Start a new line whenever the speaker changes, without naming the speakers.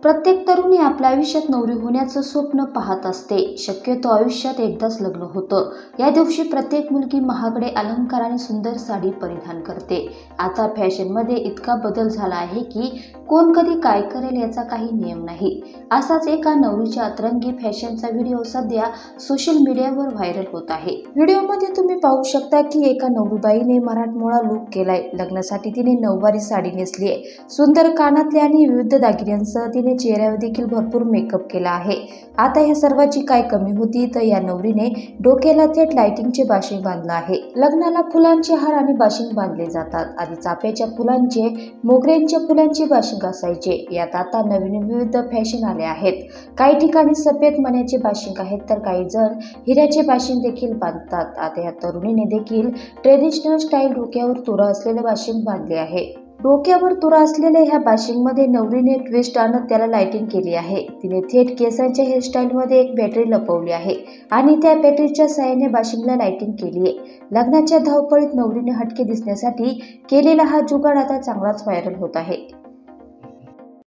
प्रत्येक तरुणी आपल्या आयुष्यात नवरी होण्याचं स्वप्न पाहत असते। शक्यतो आयुष्यात एकदाच लग्न होतं। या दिवशी प्रत्येक मुलगी महागडे अलंकार आणि सुंदर साडी परिधान करते। आता फॅशनमध्ये इतका बदल झाला आहे की कोण कधी काय करेल याचा काही नियम नाही। असाच एका नवरीच्या अतरंगी फॅशनचा व्हिडिओ सध्या सोशल मीडियावर व्हायरल होत आहे। व्हिडिओमध्ये तुम्ही पाहू शकता की एका नवरीबाईने मराठमोळा लुक केलाय। लग्नासाठी तिने नऊवारी साडी नेसली आहे। सुंदर कानातले आणि विविध दागिन्यांसह तिने चेहऱ्यावर देखील भरपूर मेकअप केला आहे। आता या सर्वाची काय कमी होती तर या नवरीने डोक्याला थेट लाइटिंगचे बाशिंग बांधलं आहे। लग्नाला फुलांचे हार आणि बाशिंग बांधले जातात। आधी चाफ्याच्या फुलांचे, मोगऱ्यांच्या फुलांचे बाशिंग असायचे। यात आता नवीन विविध फॅशन आले आहेत। काही ठिकाणी सफेद मण्याचे बाशिंग आहेत तर काही जण हिऱ्याचे बाशिंग देखील बांधतात। आता या तरुणीने देखील ट्रेडिशनल स्टाईल डोक्यावर तुरा असलेले बाशिंग बांधले आहे। डोक्यावर तुरा असलेल्या ह्या बाशिंगमध्ये नवरीने ट्विस्ट आणत त्याला लाइटिंग केली आहे। तिने थेट केसांच्या हेअरस्टाईलमध्ये एक बॅटरी लपवली आहे आणि त्या बॅटरीच्या साहाय्याने बाशिंगला लाइटिंग केली आहे। लग्नाच्या धावपळीत नवरीने हटके दिसण्यासाठी केलेला हा जुगाड आता चांगलाच व्हायरल होत आहे।